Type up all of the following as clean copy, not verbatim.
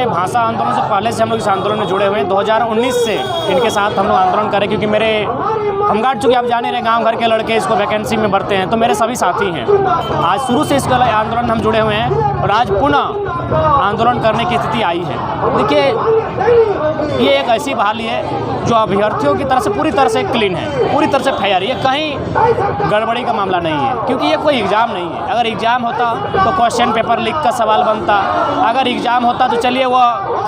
मैंने भाषा आंदोलन से पहले से हम लोग इस आंदोलन में जुड़े हुए हैं। 2019 से इनके साथ हम लोग आंदोलन करें, क्योंकि मेरे होमगार्ड चूँकि आप जाने रहे गांव घर के लड़के इसको वैकेंसी में भरते हैं, तो मेरे सभी साथी हैं। आज शुरू से इसका आंदोलन में हम जुड़े हुए हैं और आज पुनः आंदोलन करने की स्थिति आई है। देखिए, ये एक ऐसी बहाली है जो अभ्यर्थियों की तरफ से पूरी तरह से क्लीन है, पूरी तरह से फेयर। ये कहीं गड़बड़ी का मामला नहीं है, क्योंकि ये कोई एग्ज़ाम नहीं है। अगर एग्ज़ाम होता तो क्वेश्चन पेपर लिख कर सवाल बनता। अगर एग्ज़ाम होता तो चलिए वो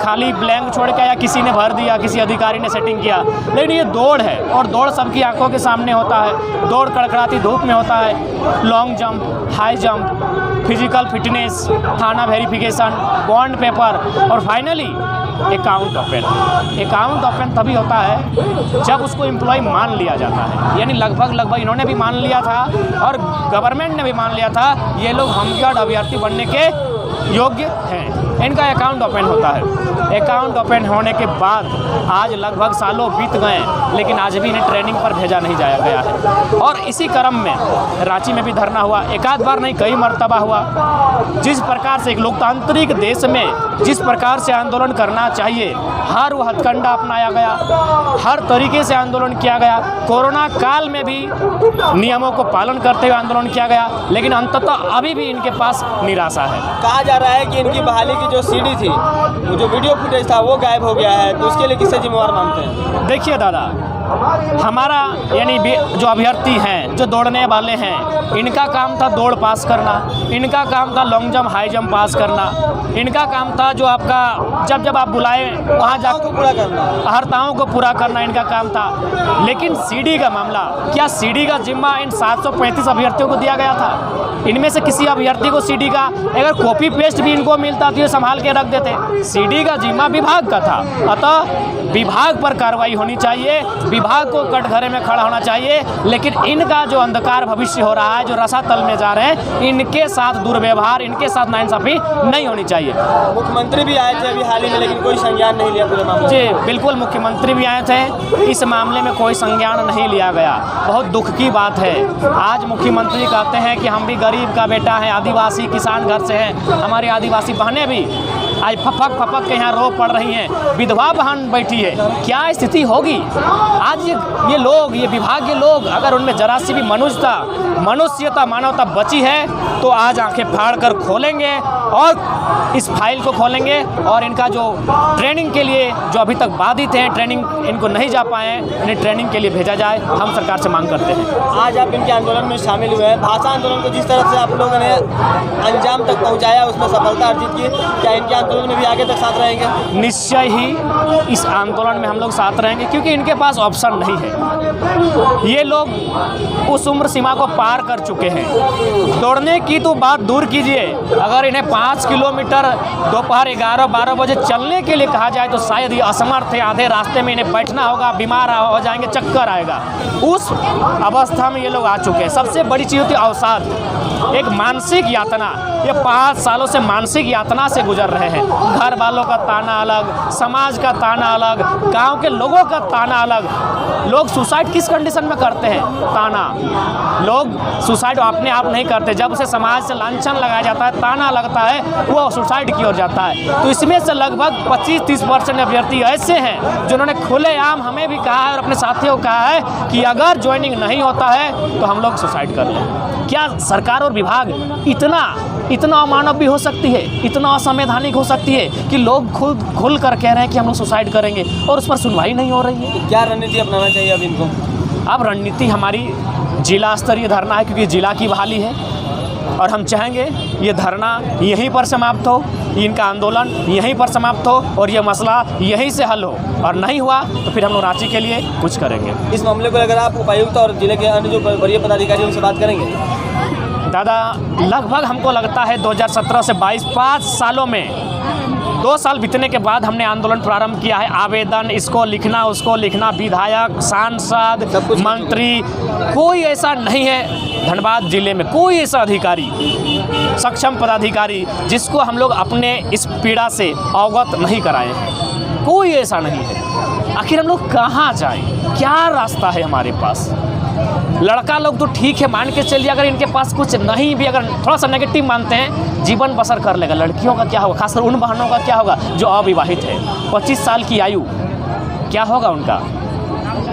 खाली ब्लैंक छोड़ के या किसी ने भर दिया, किसी अधिकारी ने सेटिंग किया। लेकिन ये दौड़ है और दौड़ सबकी आंखों के सामने होता है। दौड़ कड़कड़ाती धूप में होता है। Long jump, high jump, physical fitness, थाना वेरिफिकेशन, बॉन्ड पेपर और finally account open. Account open तभी होता है जब उसको एम्प्लॉय मान लिया जाता है। यानी लगभग इन्होंने भी मान लिया था और गवर्नमेंट ने भी मान लिया था ये लोग होमगार्ड अभ्यर्थी बनने के योग्य हैं। इनका अकाउंट ओपन होता है। अकाउंट ओपन होने के बाद आज लगभग सालों बीत गए, लेकिन आज भी इन्हें ट्रेनिंग पर भेजा नहीं जाया गया है। और इसी क्रम में रांची में भी धरना हुआ, एक आध बार नहीं कई मर्तबा हुआ। जिस प्रकार से एक लोकतांत्रिक देश में जिस प्रकार से आंदोलन करना चाहिए, हर वो हथकंडा अपनाया गया, हर तरीके से आंदोलन किया गया। कोरोना काल में भी नियमों को पालन करते हुए आंदोलन किया गया, लेकिन अंततः अभी भी इनके पास निराशा है। कहा जा रहा है कि इनकी बहाली की जो सीडी थी, वो जो वीडियो फुटेज था, वो गायब हो गया है, तो उसके लिए किससे जिम्मेवार मानते हैं? देखिए दादा, हमारा यानी जो अभ्यर्थी हैं, जो दौड़ने वाले हैं, इनका काम था दौड़ पास करना, इनका काम था लॉन्ग जंप हाई जंप पास करना, इनका काम था जो आपका जब आप बुलाए वहाँ जाकर पूरा करना, अहर्ताओं को पूरा करना इनका काम था। लेकिन सीडी का मामला, क्या सीडी का जिम्मा इन 735 अभ्यर्थियों को दिया गया था? इनमें से किसी अभ्यर्थी को सीडी का अगर कॉपी पेस्ट भी इनको मिलता तो ये संभाल के रख देते। सीडी का जिम्मा विभाग का था, अतः विभाग पर कार्रवाई होनी चाहिए, विभाग को कटघरे में खड़ा होना चाहिए। लेकिन इनका जो अंधकार भविष्य हो रहा है, जो रसातल में जा रहे हैं, इनके साथ दुर्व्यवहार, इनके साथ नाइंसाफी नहीं होनी चाहिए। मुख्यमंत्री भी आए थे अभी हाल ही में, लेकिन कोई संज्ञान नहीं लिया पूरे मामले। जी बिल्कुल, मुख्यमंत्री भी आए थे, इस मामले में कोई संज्ञान नहीं लिया गया। बहुत दुख की बात है। आज मुख्यमंत्री कहते हैं कि हम भी गरीब का बेटा है, आदिवासी किसान घर से हैं, हमारी आदिवासी बहनें भी आज फपक के यहाँ रो पड़ रही हैं, विधवा बहन बैठी है। क्या स्थिति होगी आज? ये लोग, ये विभाग के लोग, अगर उनमें जरा सी भी मनुष्यता मानवता बची है तो आज आंखें फाड़ कर खोलेंगे और इस फाइल को खोलेंगे और इनका जो ट्रेनिंग के लिए जो अभी तक बाधित हैं, ट्रेनिंग इनको नहीं जा पाए, इन्हें ट्रेनिंग के लिए भेजा जाए, हम सरकार से मांग करते हैं। आज आप इनके आंदोलन में शामिल हुए हैं, भाषा आंदोलन को जिस तरह से आप लोगों ने अंजाम तक पहुंचाया, उसमें सफलता अर्जित की, क्या इनके आंदोलन में भी आगे तक साथ रहेंगे? निश्चय ही इस आंदोलन में हम लोग साथ रहेंगे, क्योंकि इनके पास ऑप्शन नहीं है। ये लोग उस उम्र सीमा को पार कर चुके हैं। दौड़ने की तो बात दूर कीजिए, अगर इन्हें 5 किलोमीटर दोपहर 11-12 बजे चलने के लिए कहा जाए तो शायद ये असमर्थ है। आधे रास्ते में इन्हें बैठना होगा, बीमार हो जाएंगे, चक्कर आएगा। उस अवस्था में ये लोग आ चुके हैं। सबसे बड़ी चीज़ होती है अवसाद, एक मानसिक यातना। ये 5 सालों से मानसिक यातना से गुजर रहे हैं। घर वालों का ताना अलग, समाज का ताना अलग, गांव के लोगों का ताना अलग। लोग सुसाइड किस कंडीशन में करते हैं? ताना। लोग सुसाइड अपने आप नहीं करते, जब उसे समाज से लांछन लगाया जाता है, ताना लगता है, वो सुसाइड की ओर जाता है। तो इसमें से लगभग 25-30% अभ्यर्थी ऐसे हैं जिन्होंने खुलेआम हमें भी कहा है और अपने साथियों को कहा है कि अगर ज्वाइनिंग नहीं होता है तो हम लोग सुसाइड कर लें। क्या सरकार और विभाग इतना अमानव भी हो सकती है, इतना असंवैधानिक हो सकती है कि लोग खुल कर कह रहे हैं कि हम लोग सुसाइड करेंगे और उस पर सुनवाई नहीं हो रही है? क्या रणनीति अपनाना चाहिए अब इनको? अब रणनीति हमारी जिला स्तरीय धरना है, क्योंकि जिला की बहाली है और हम चाहेंगे ये धरना यहीं पर समाप्त हो, इनका आंदोलन यहीं पर समाप्त हो और ये मसला यहीं से हल हो। और नहीं हुआ तो फिर हम लोग रांची के लिए कुछ करेंगे। इस मामले को अगर आप उपायुक्त और जिले के अन्य जो वरीय पदाधिकारियों से बात करेंगे? दादा, लगभग हमको लगता है 2017 से 22 5 सालों में 2 साल बीतने के बाद हमने आंदोलन प्रारंभ किया है। आवेदन, इसको लिखना, उसको लिखना, विधायक, सांसद, मंत्री, कोई ऐसा नहीं है धनबाद जिले में, कोई ऐसा अधिकारी, सक्षम पदाधिकारी जिसको हम लोग अपने इस पीड़ा से अवगत नहीं कराए हैं। कोई ऐसा नहीं है। आखिर हम लोग कहाँ जाएं? क्या रास्ता है हमारे पास? लड़का लोग तो ठीक है, मान के चलिए अगर इनके पास कुछ नहीं भी, अगर थोड़ा सा नेगेटिव मानते हैं, जीवन बसर कर लेगा। लड़कियों का क्या होगा, खासकर उन बहनों का क्या होगा जो अविवाहित है, 25 साल की आयु, क्या होगा उनका।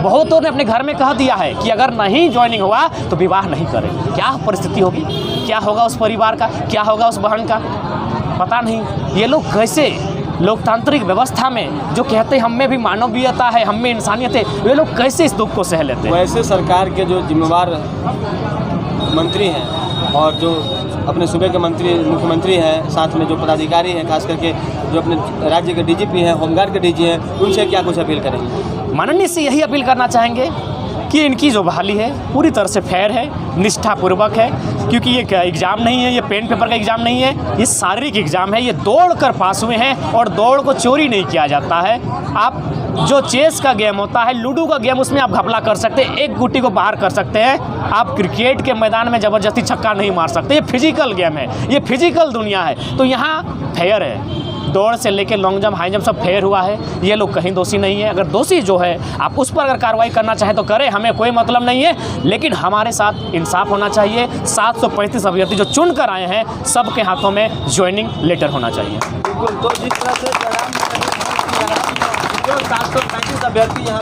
बहुतों ने अपने घर में कह दिया है कि अगर नहीं ज्वाइनिंग हुआ तो विवाह नहीं करें। क्या परिस्थिति होगी, क्या होगा उस परिवार का, क्या होगा उस बहन का, पता नहीं। ये लोग कैसे लोकतांत्रिक व्यवस्था में जो कहते हैं हम में भी मानवीयता है, हम में इंसानियत है, वे लोग कैसे इस दुख को सह लेते हैं। वैसे सरकार के जो जिम्मेवार मंत्री हैं और जो अपने सूबे के मंत्री, मुख्यमंत्री हैं, साथ में जो पदाधिकारी हैं, खास करके जो अपने राज्य के डीजीपी हैं, होमगार्ड के डीजी हैं, उनसे क्या कुछ अपील करेंगे? माननीय से यही अपील करना चाहेंगे कि इनकी जो बहाली है पूरी तरह से फेयर है, निष्ठापूर्वक है, क्योंकि ये एग्ज़ाम नहीं है, ये पेन पेपर का एग्ज़ाम नहीं है, ये शारीरिक एग्ज़ाम है। ये दौड़ कर पास हुए हैं और दौड़ को चोरी नहीं किया जाता है। आप जो चेस का गेम होता है, लूडो का गेम, उसमें आप घपला कर सकते हैं, एक गुट्टी को बाहर कर सकते हैं। आप क्रिकेट के मैदान में ज़बरदस्ती छक्का नहीं मार सकते। ये फिजिकल गेम है, ये फिजिकल दुनिया है। तो यहाँ फेयर है, दौड़ से लेकर लॉन्ग जंप, हाई जंप सब फेयर हुआ है। ये लोग कहीं दोषी नहीं है। अगर दोषी जो है आप उस पर अगर कार्रवाई करना चाहें तो करें, हमें कोई मतलब नहीं है, लेकिन हमारे साथ इंसाफ होना चाहिए। 735 अभ्यर्थी जो चुन कर आए हैं, सबके हाथों में ज्वाइनिंग लेटर होना चाहिए। बिल्कुल, तो जिस तरह से 735 अभ्यर्थी यहाँ